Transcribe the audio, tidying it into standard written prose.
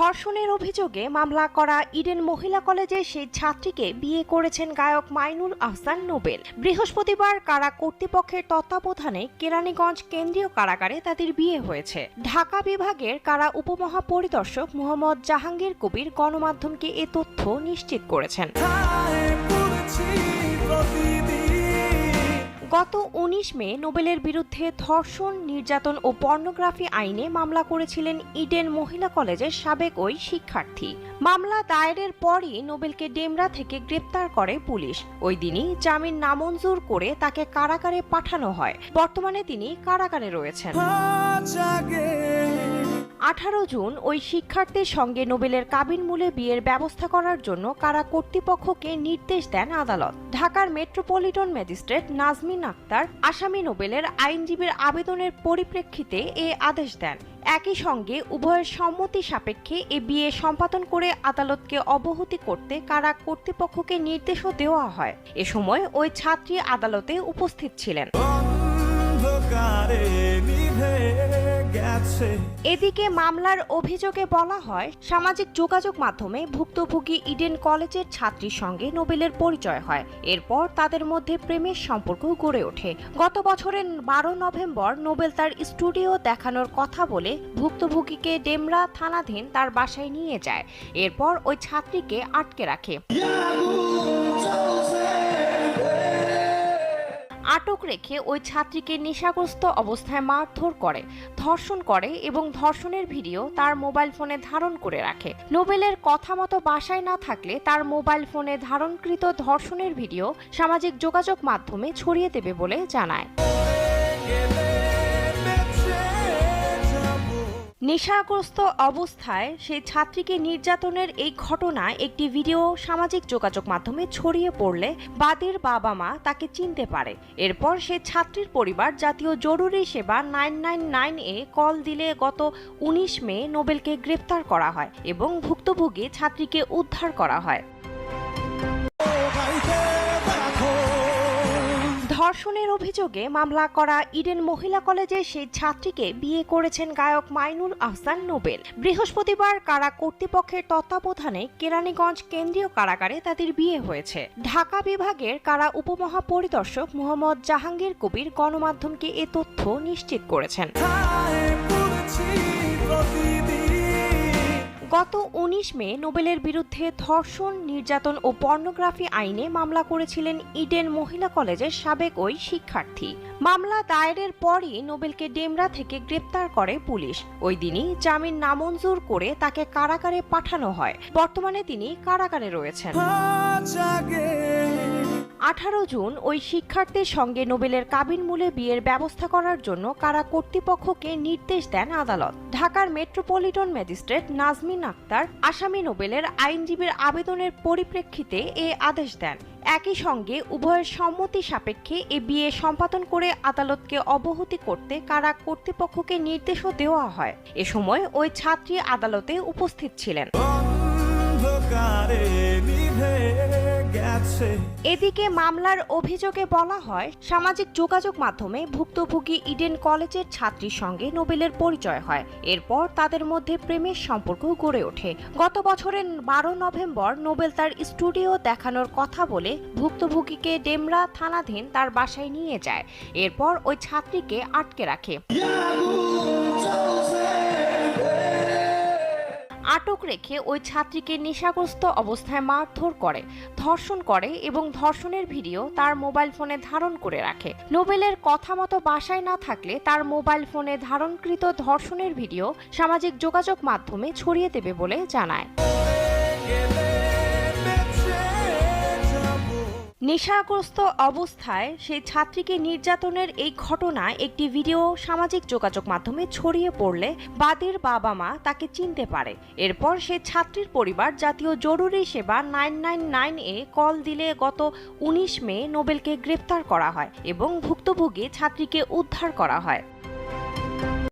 ধর্ষণের অভিযোগে মামলা করা ইডেন মহিলা কলেজে সেই ছাত্রীকে বিয়ে করেছেন গায়ক মাইনুল আহসান নোবেল। বৃহস্পতিবার কারা কর্তৃপক্ষের তত্ত্বাবধানে কেরানীগঞ্জ কেন্দ্রীয় কারাগারে তাদের বিয়ে হয়েছে। ঢাকা বিভাগের কারা উপমহাপরিদর্শক মোহাম্মদ জাহাঙ্গীর কবির গণমাধ্যমকে এ তথ্য নিশ্চিত করেছেন। গত ১৯ মে নোবেলের বিরুদ্ধে ধর্ষণ, নির্যাতন ও পর্নোগ্রাফি আইনে মামলা করেছিলেন ইডেন মহিলা কলেজের সাবেক ওই শিক্ষার্থী। মামলা দায়েরের পরই নোবেলকে ডেমরা থেকে গ্রেপ্তার করে পুলিশ। ওই দিনই জামিন নামঞ্জুর করে তাকে কারাগারে পাঠানো হয়। বর্তমানে তিনি কারাগারে রয়েছেন। ১৮ জুন ওই শিক্ষার্থীর সঙ্গে নোবেলের কাবিনমূলে বিয়ের ব্যবস্থা করার জন্য কারা কর্তৃপক্ষকে নির্দেশ দেন আদালত। ঢাকার মেট্রোপলিটন ম্যাজিস্ট্রেট নাজমিন আক্তার আসামি নোবেলের আইনজীবীর আবেদনের পরিপ্রেক্ষিতে এ আদেশ দেন। একই সঙ্গে উভয়ের সম্মতি সাপেক্ষে এ বিয়ে সম্পাদন করে আদালতকে অবহিত করতে কারা কর্তৃপক্ষকে নির্দেশও দেওয়া হয়। এ সময় ওই ছাত্রী আদালতে উপস্থিত ছিলেন। এদিকে মামলার অভিযোগে বলা হয়, সামাজিক যোগাযোগ মাধ্যমে ভুক্তভোগী ইডেন কলেজের ছাত্রীর সঙ্গে নোবেলের পরিচয় হয়। এরপর তাদের মধ্যে প্রেমের সম্পর্ক গড়ে ওঠে। গত বছরের ১২ নভেম্বর নোবেল তার স্টুডিও দেখানোর কথা বলে ভুক্তভোগীকে ডেমরা থানাধীন তার বাসায় নিয়ে যায়। এরপর ওই ছাত্রীকে আটকে রাখে। আটক রেখে ওই ছাত্রীকে নেশাগ্রস্ত অবস্থায় মারধর করে, ধর্ষণ করে এবং ধর্ষণের ভিডিও তার মোবাইল ফোনে ধারণ করে রাখে। নোবেলের কথা মতো বাসায় না থাকলে তার মোবাইল ফোনে ধারণকৃত ধর্ষণের ভিডিও সামাজিক যোগাযোগ মাধ্যমে ছড়িয়ে দেবে বলে জানায়। নেশাগ্রস্ত অবস্থায় সেই ছাত্রীকে নির্যাতনের এই ঘটনায় একটি ভিডিও সামাজিক যোগাযোগ মাধ্যমে ছড়িয়ে পড়লে বাদীর বাবা-মা তাকে চিনতে পারে। এরপর সেই ছাত্রীর পরিবার জাতীয় জরুরি সেবা 999 কল দিলে গত ১৯ মে নোবেলকে গ্রেপ্তার করা হয় এবং ভুক্তভোগী ছাত্রীকে উদ্ধার করা হয়। ধর্ষণের অভিযোগে মামলা করা ইডেন মহিলা কলেজে সেই ছাত্রীকে বিয়ে করেছেন গায়ক মাইনুল আহসান নোবেল। বৃহস্পতিবার কারা কর্তৃপক্ষের তত্ত্বাবধানে কেরানীগঞ্জ কেন্দ্রীয় কারাগারে তাদের বিয়ে হয়েছে। ঢাকা বিভাগের কারা উপমহাপরিদর্শক মোহাম্মদ জাহাঙ্গীর কবির গণমাধ্যমকে এ তথ্য নিশ্চিত করেছেন। গত ১৯ মে নোবেলের বিরুদ্ধে ধর্ষণ, নির্যাতন ও পর্নোগ্রাফি আইনে মামলা করেছিলেন ইডেন মহিলা কলেজের সাবেক ওই শিক্ষার্থী। মামলা দায়েরের পরই নোবেলকে ডেমরা থেকে গ্রেপ্তার করে পুলিশ। ওই দিনই জামিন নামঞ্জুর করে তাকে কারাগারে পাঠানো হয়। বর্তমানে তিনি কারাগারে রয়েছেন। ১৮ জুন ওই শিক্ষার্থীর সঙ্গে নোবেলের কাবিনমূলে বিয়ের ব্যবস্থা করার জন্য কারা কর্তৃপক্ষকে নির্দেশ দেন আদালত। ঢাকার মেট্রোপলিটন ম্যাজিস্ট্রেট নাজমিন আক্তার আসামি নোবেলের আইনজীবীর আবেদনের পরিপ্রেক্ষিতে এ আদেশ দেন। একই সঙ্গে উভয়ের সম্মতি সাপেক্ষে এ বিয়ে সম্পাদন করে আদালতকে অবহিত করতে কারা কর্তৃপক্ষকে নির্দেশও দেওয়া হয়। এ সময় ওই ছাত্রী আদালতে উপস্থিত ছিলেন। এদিকে মামলার অভিযোগে বলা হয়, সামাজিক যোগাযোগ মাধ্যমে ভুক্তভোগী ইডেন কলেজের ছাত্রীর সঙ্গে নোবেলের পরিচয় হয়। এরপর তাদের মধ্যে প্রেমের সম্পর্ক গড়ে ওঠে। গত বছরের ১২ নভেম্বর নোবেল তার স্টুডিও দেখানোর কথা বলে ভুক্তভোগীকে ডেমরা থানাধীন তার বাসায় নিয়ে যায়। এরপর ওই ছাত্রীকে আটকে রাখে। আটক রেখে ওই ছাত্রীকে নেশাগ্রস্ত অবস্থায় মারধর করে, ধর্ষণ করে এবং ধর্ষণের ভিডিও তার মোবাইল ফোনে ধারণ করে রাখে। নোবেলের কথা মতো বাসায় না থাকলে তার মোবাইল ফোনে ধারণকৃত ধর্ষণের ভিডিও সামাজিক যোগাযোগ মাধ্যমে ছড়িয়ে দেবে বলে জানায়। নেশাগ্রস্ত অবস্থায় সেই ছাত্রীকে নির্যাতনের এই ঘটনায় একটি ভিডিও সামাজিক যোগাযোগ মাধ্যমে ছড়িয়ে পড়লে বাদীর বাবা-মা তাকে চিনতে পারে। এরপর সেই ছাত্রীর পরিবার জাতীয় জরুরি সেবা 999 কল দিলে গত ১৯ মে নোবেলকে গ্রেপ্তার করা হয় এবং ভুক্তভোগী ছাত্রীকে উদ্ধার করা হয়।